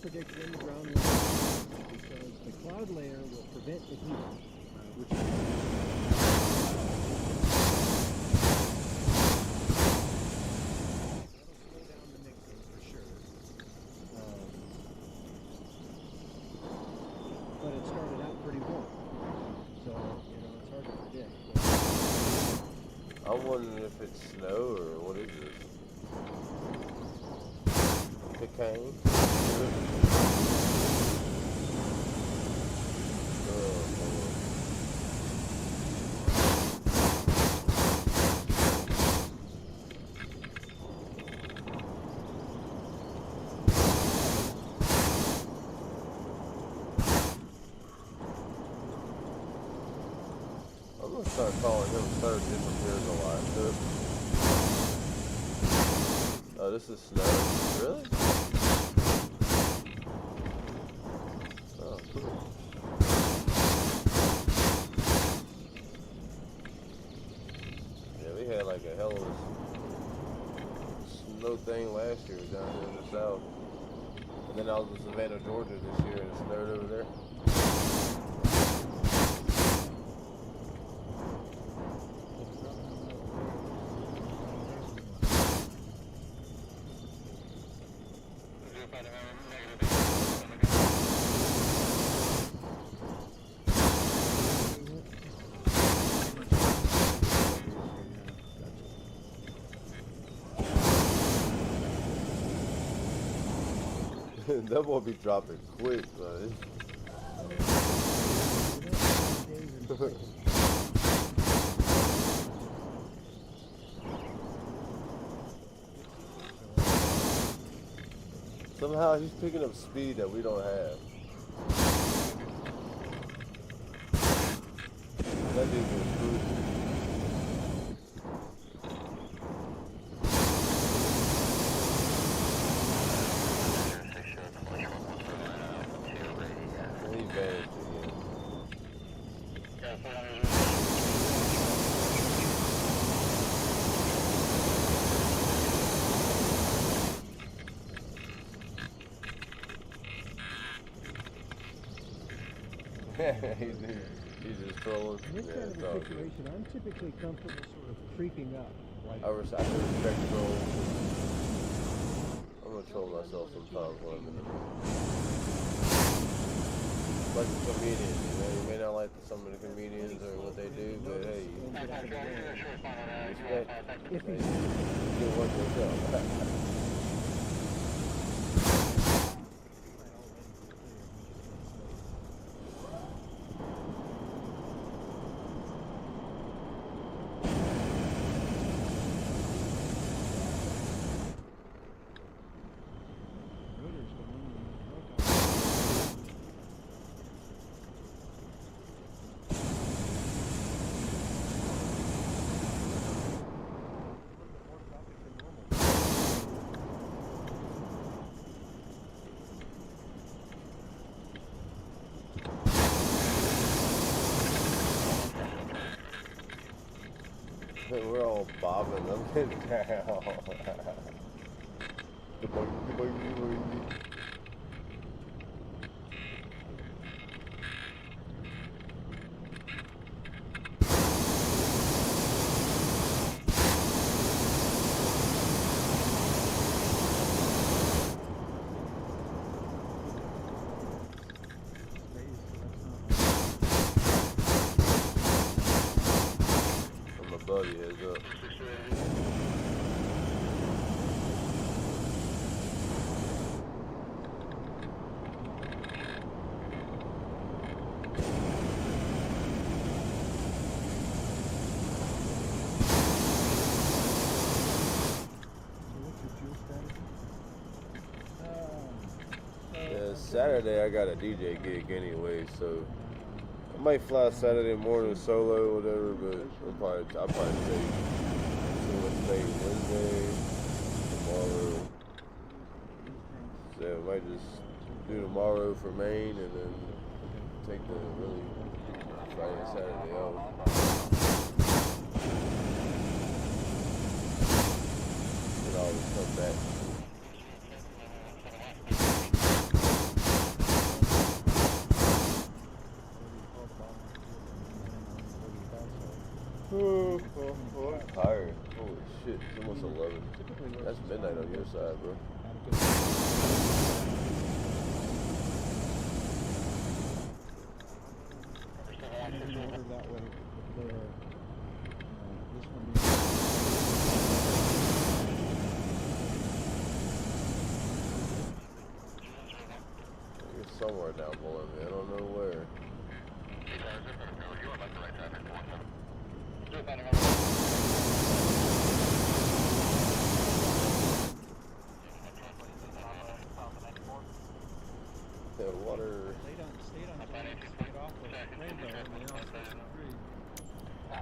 predict when the ground will melt because the cloud layer will prevent the heat, which is slow down the mixing for sure. But it started out pretty warm, so it's hard to predict. I'm wondering if it's snow or what is this? Cocaine? I'm gonna start calling him Sir Disappears a lot too. Oh, this is snow. Really? Oh, cool. Yeah, we had like a hell of a snow thing last year down here in the south. And then I was in Savannah, Georgia this year and it snowed over there. That boy be dropping quick, man. Somehow he's picking up speed that we don't have. That dude was cruising. He vanished again. he's just trolling. In this Yeah, kind it's of all a good. situation, I'm typically comfortable sort of creeping up. Like, I respect troll. I'm gonna troll myself sometimes when I'm in the mood. Like a comedian, you may not like some of the comedians or what they do, but hey, respect. if Hey, he's you work yourself. We're all bobbing up and down. My buddy heads up. Yeah, Saturday I got a DJ gig anyway, so I might fly Saturday morning solo or whatever, but I'll probably take Wednesday, tomorrow. So I might just do tomorrow for Maine and then take the really Friday and Saturday off. And always come back. I'm tired. Holy shit, it's almost 11. That's midnight on your side, bro. I didn't order that way there. This one You're somewhere down below me. I don't know where. The water. Stayed on time, stayed off the rainbow, and they're all switching free.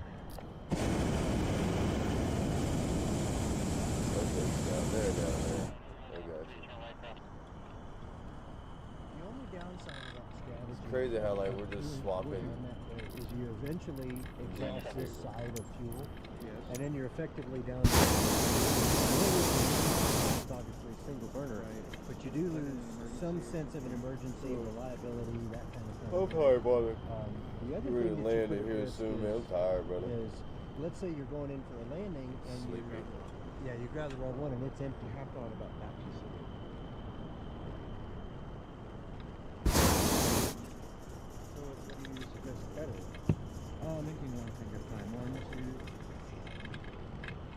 Okay, down there. I got you. The only downside of that strategy, It's crazy how like we're just swapping. on that way, is you eventually exhaust this side of fuel, Yes. and then you're effectively down. It's obviously a single burner, Right. but you do Like an lose emergency. some sense of an emergency, reliability, that kind of thing. I'm tired, brother. The other We're thing gonna that you land put in at here risk soon, man. I'm tired, brother. is, let's say you're going in for a landing and Sleepy. you grab the wrong one and it's empty. Have thought about that piece of it. So what do you suggest better? Um, Thinking one thing at a time. 1,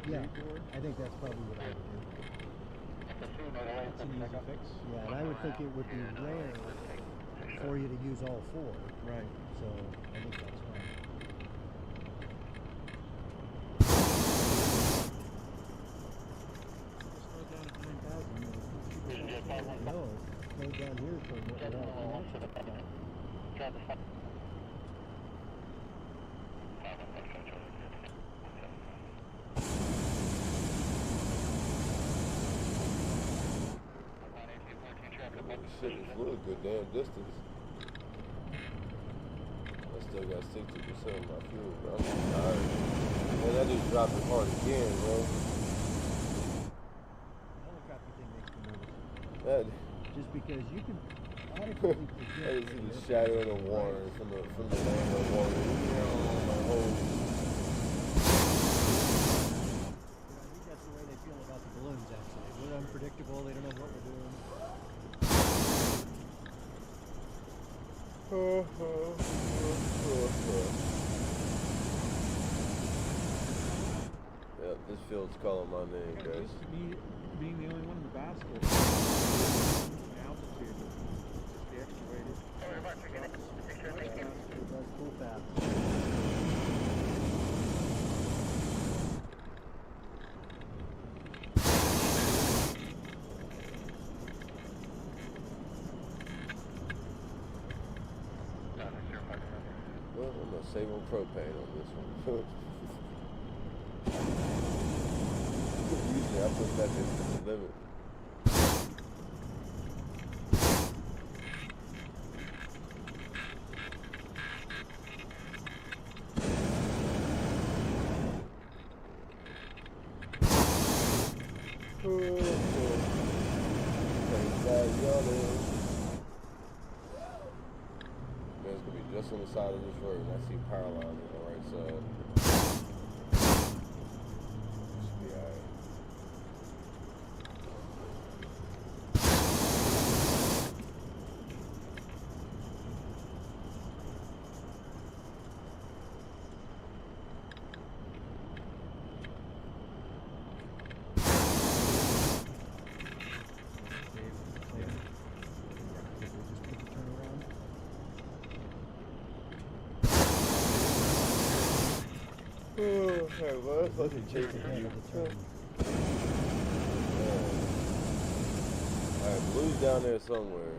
2, Yeah, 3, 4. I think that's probably what I would do. That's an easy fix. Yeah, and I would think it would be rare for you to use all 4. Right. So I think that's fine. Just slow down to 9,000. No, slow down here for what we're at. Shit, it's a little good damn distance. I still got 60% of my fuel, bro. I'm tired. Man, I just dropped it hard again, bro. Helicopter thing makes me nervous. That, Just because you can adequately I project. just see the shadow of the water from the land of the water. My whole. I think that's the way they feel about the balloons, actually. We're unpredictable, they don't know what we're doing. Yep, this field's calling my name, Got guys. used to me being the only one in the basket. My altitude. Just the extra weighted. It does pull fast. Well, I'm gonna save on propane on this one. Usually I put that in the limit. It's gonna be just on the side of this road, and I see power lines on the right side. Should be alright. Okay, well, that's fucking Just chasing ahead you. of the turn. Alright, blue's down there somewhere.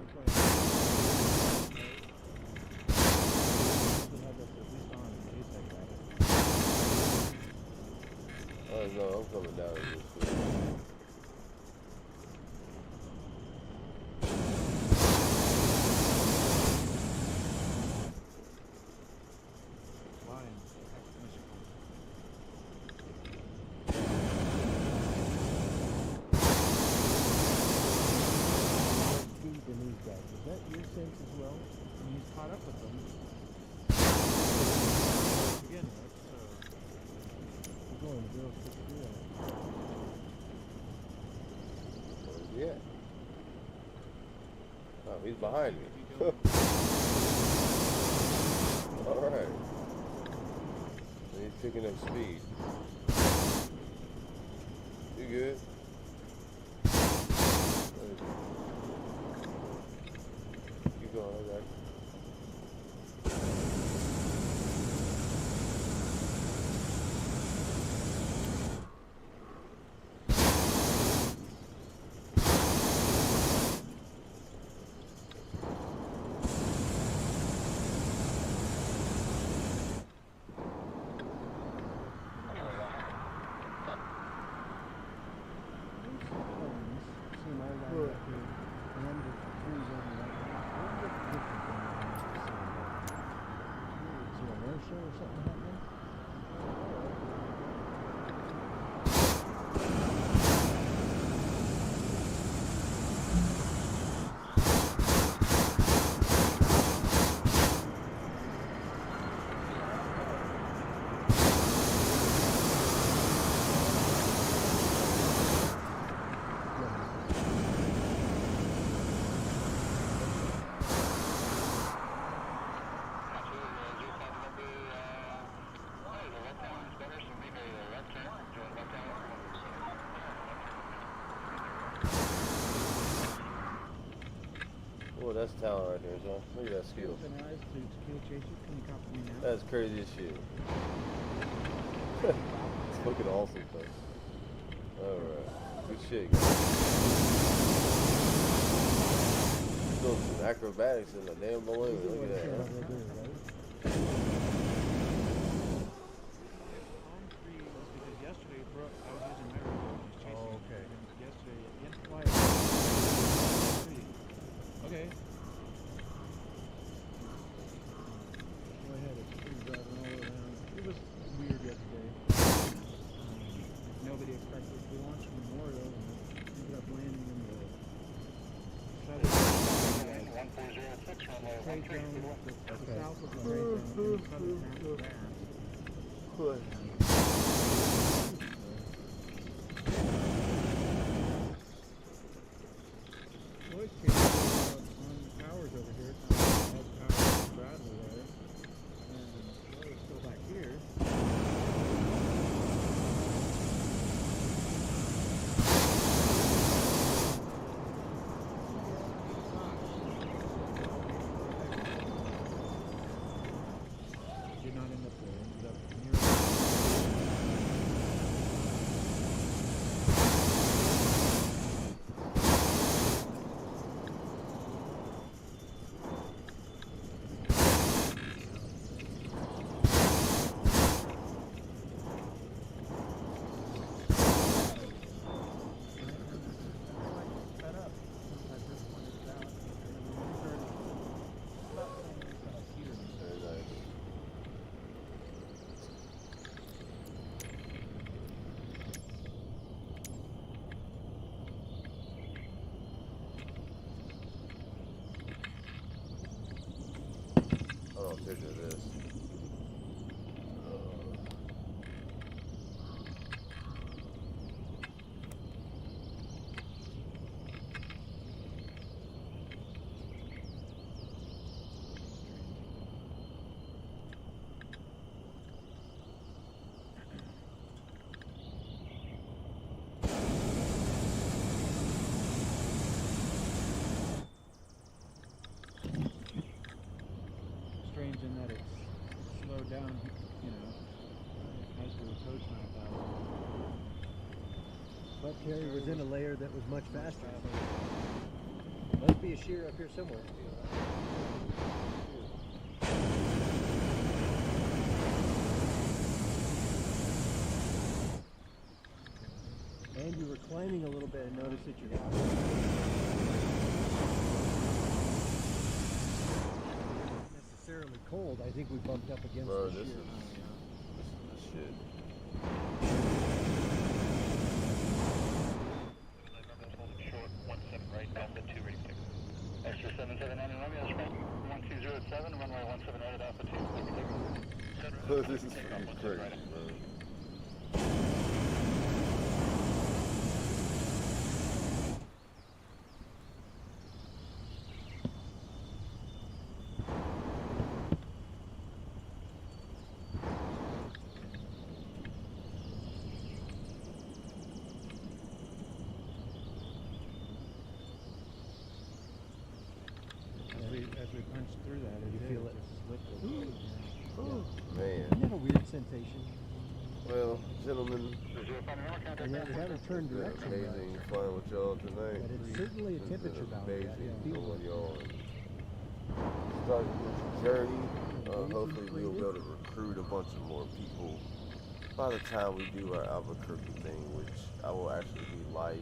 Oh no, I'm coming down in this field. Speed to these guys. Is that your sense as well? And he's caught up with them. Again, right? So going, the girls took the deal. Where's he at? Oh, he's behind me. Alright. He's picking up speed. You good? Keep going, I got you. Or something happening? Oh, that's talent right there, John. Look at that skill. Open eyes to tequila chaser. Can you copy me now? That's crazy as shit. It's looking awesome, though. Alright. Good shit, guys. Doing some acrobatics in the damn balloon. Look at that. On 3 was because yesterday, Brooke, I was using my remote. I was chasing. Oh, okay. And yesterday, it didn't fly. Okay. Go ahead, it's pretty driving all around. It was weird yesterday. Nobody expected. We launched from Memorial and ended up landing in the southern trade zone, the south of the trade zone, and the southern natural gas. Boys came on Powers over here, had Powers and Bradley there, and Boy was still back here. Did not end up there, ended up near. Very nice. I don't picture this. Strange in that it's slowed down, you know, as we were coaching on about. But Terry was in a layer that was much faster. Must be a shear up here somewhere. And you were climbing a little bit and noticed that you're not necessarily cold. I think we bumped up against Bro, the this shear. is the shit. Short 17 right, Alpha 2 ready to extra 779 and Romeo, that's right. 1207, runway 17 at Alpha 2, ready to This is fucking crazy, bro. And yet we haven't turned It's been direction amazing right. flying with y'all tonight. But it's certainly a It's temperature been bound. amazing Yeah. knowing y'all. Starting this journey. Hopefully we'll be able to recruit a bunch of more people by the time we do our Albuquerque thing, which I will actually be live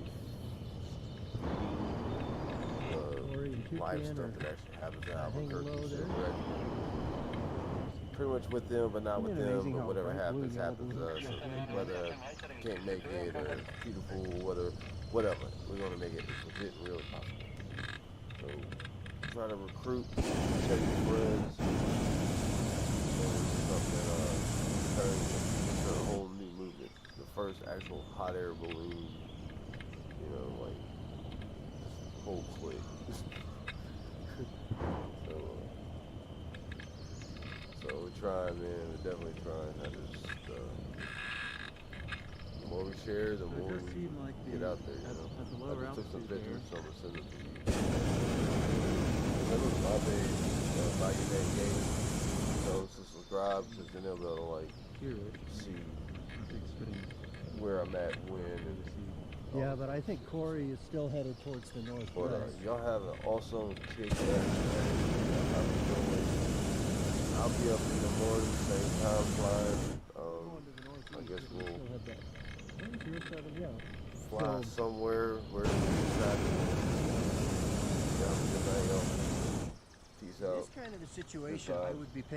Or in feeding live Tucson stuff or that actually happens in hanging Albuquerque. low So there. we're actually pretty much with them, but not Isn't with it them. amazing But how whatever bright blue, happens, yellow, happens to blue, us. yeah. Whether can't make it or beautiful, whatever. We're gonna make it as legit and real as possible. So trying to recruit, check your friends, and something turned into a whole new movement. The first actual hot air balloon, like this whole clique. So we're trying, man. We're definitely trying. The more we share, the So it more does we seem like get the- out there. at the lower I just took some altitude pictures, there. so I'm gonna send them to you. That was my page, by your name game. So subscribe, because then they'll be able to Here, see it's spinning. where I'm at, when, and Yeah, but I think Corey is still headed towards the but northwest. y'all have an awesome kick-ass day. I'll be up in the morning, same time flying. Going to the northeast, I guess but we we'll still have that 107, yeah. fly So- somewhere where it's happening. Have a good night, y'all. Peace out. This kind of a situation, I vibes. would be paying